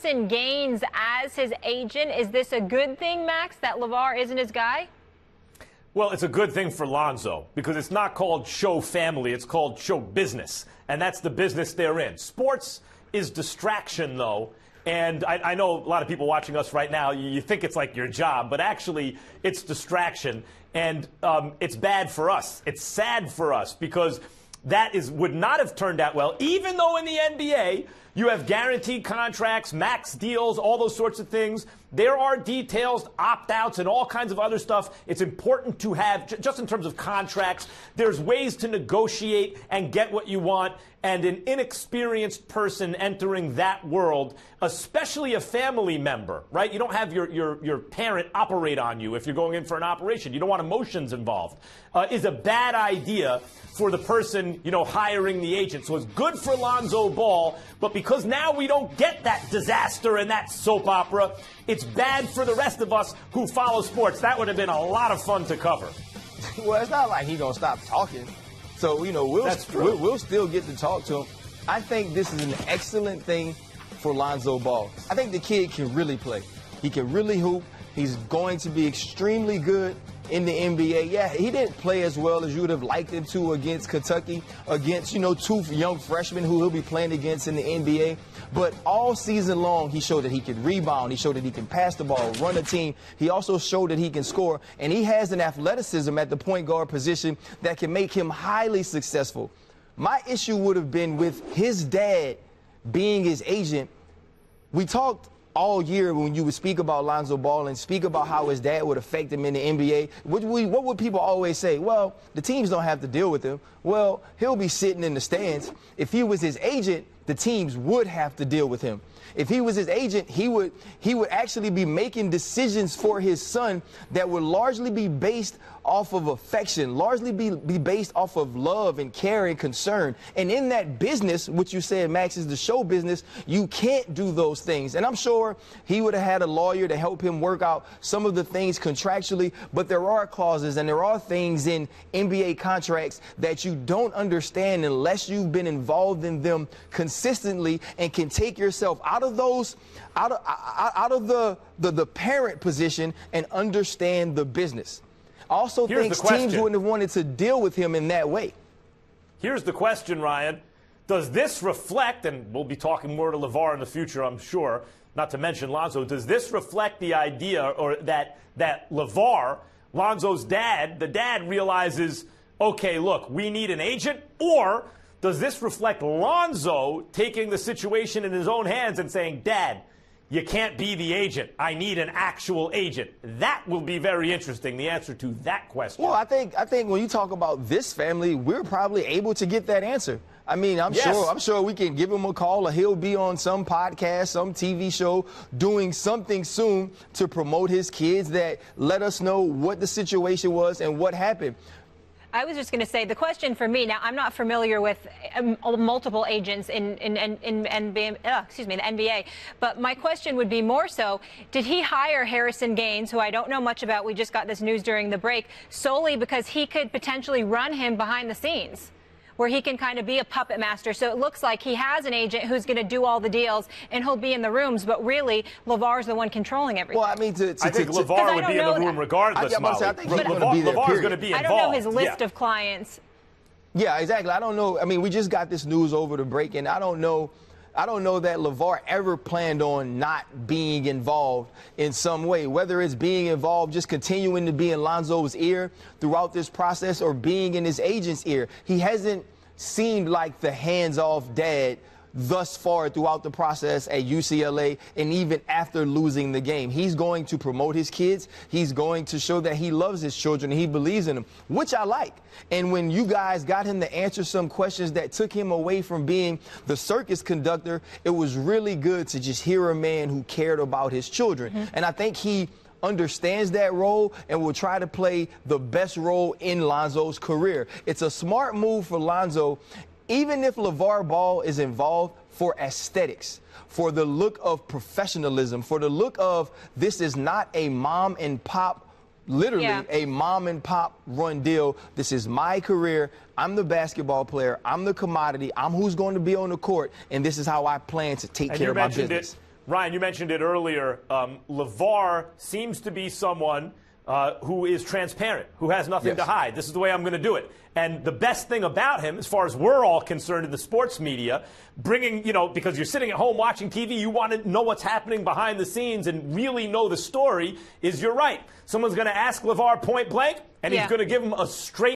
Harrison Gaines as his agent. Is this a good thing, Max, that LaVar isn't his guy? Well, it's a good thing for Lonzo because it's not called show family. It's called show business. And that's the business they're in. Sports is distraction, though. And I know a lot of people watching us right now, you think it's like your job, but actually it's distraction. And it's bad for us. It's sad for us because that would not have turned out well, even though in the NBA you have guaranteed contracts, max deals, all those sorts of things. There are details, opt-outs, and all kinds of other stuff. It's important to have, just in terms of contracts, there's ways to negotiate and get what you want. And an inexperienced person entering that world, especially a family member, right? You don't have your parent operate on you if you're going in for an operation. You don't want emotions involved. Is a bad idea for the person, hiring the agent. So it's good for Lonzo Ball, but because now we don't get that disaster and that soap opera, it's bad for the rest of us who follow sports. That would have been a lot of fun to cover. Well, it's not like he's going to stop talking. So, we'll still get to talk to him. I think this is an excellent thing for Lonzo Ball. I think the kid can really play. He can really hoop. He's going to be extremely good in the NBA. Yeah, he didn't play as well as you would have liked him to against Kentucky, against, two young freshmen who he'll be playing against in the NBA. But all season long, he showed that he can rebound. He showed that he can pass the ball, run a team. He also showed that he can score. And he has an athleticism at the point guard position that can make him highly successful. My issue would have been with his dad being his agent. We talked all year when you would speak about Lonzo Ball and speak about how his dad would affect him in the NBA. What would people always say? Well, the teams don't have to deal with him. Well, he'll be sitting in the stands. If he was his agent, the teams would have to deal with him. If he was his agent, he would actually be making decisions for his son that would largely be based off of affection, largely be based off of love and care and concern. And in that business, which you said, Max, is the show business, you can't do those things. And I'm sure he would have had a lawyer to help him work out some of the things contractually, but there are clauses and there are things in NBA contracts that you don't understand unless you've been involved in them consistently and can take yourself out of those, out of the parent position and understand the business. I also think teams wouldn't have wanted to deal with him in that way. Here's the question, Ryan. Does this reflect, and we'll be talking more to LaVar in the future, I'm sure, not to mention Lonzo, does this reflect the idea or that LaVar, Lonzo's dad, the dad realizes, okay, look, we need an agent? Or does this reflect Lonzo taking the situation in his own hands and saying, Dad, you can't be the agent. I need an actual agent. That will be very interesting, the answer to that question. Well, I think when you talk about this family, we're probably able to get that answer. I mean, I'm sure we can give him a call, or he'll be on some podcast, some TV show, doing something soon to promote his kids that let us know what the situation was and what happened. I was just going to say, the question for me, now I'm not familiar with multiple agents in NBA, the NBA, but my question would be more so, did he hire Harrison Gaines, who I don't know much about, we just got this news during the break, solely because he could potentially run him behind the scenes, where he can kind of be a puppet master? So it looks like he has an agent who's going to do all the deals and he'll be in the rooms, but really LaVar's the one controlling everything. Well, I mean, I think LaVar would be in the room regardless, Molly. I think LaVar's going to be involved. I don't know his list of clients. Yeah, exactly. I don't know. I mean, we just got this news over the break, and I don't know that LaVar ever planned on not being involved in some way, whether it's being involved, just continuing to be in Lonzo's ear throughout this process, or being in his agent's ear. He hasn't seemed like the hands-off dad thus far throughout the process at UCLA, and even after losing the game. He's going to promote his kids. He's going to show that he loves his children and he believes in them, which I like. And when you guys got him to answer some questions that took him away from being the circus conductor, it was really good to just hear a man who cared about his children. Mm-hmm. And I think he understands that role and will try to play the best role in Lonzo's career. It's a smart move for Lonzo, even if LaVar Ball is involved, for aesthetics, for the look of professionalism, for the look of this is not a mom and pop, literally a mom and pop run deal. This is my career. I'm the basketball player. I'm the commodity. I'm who's going to be on the court, and this is how I plan to take care of my business. Ryan, you mentioned it earlier. LaVar seems to be someone who is transparent, who has nothing to hide. This is the way I'm going to do it. And the best thing about him, as far as we're all concerned in the sports media, bringing, because you're sitting at home watching TV, you want to know what's happening behind the scenes and really know the story, is you're right. Someone's going to ask LaVar point blank, and he's going to give him a straight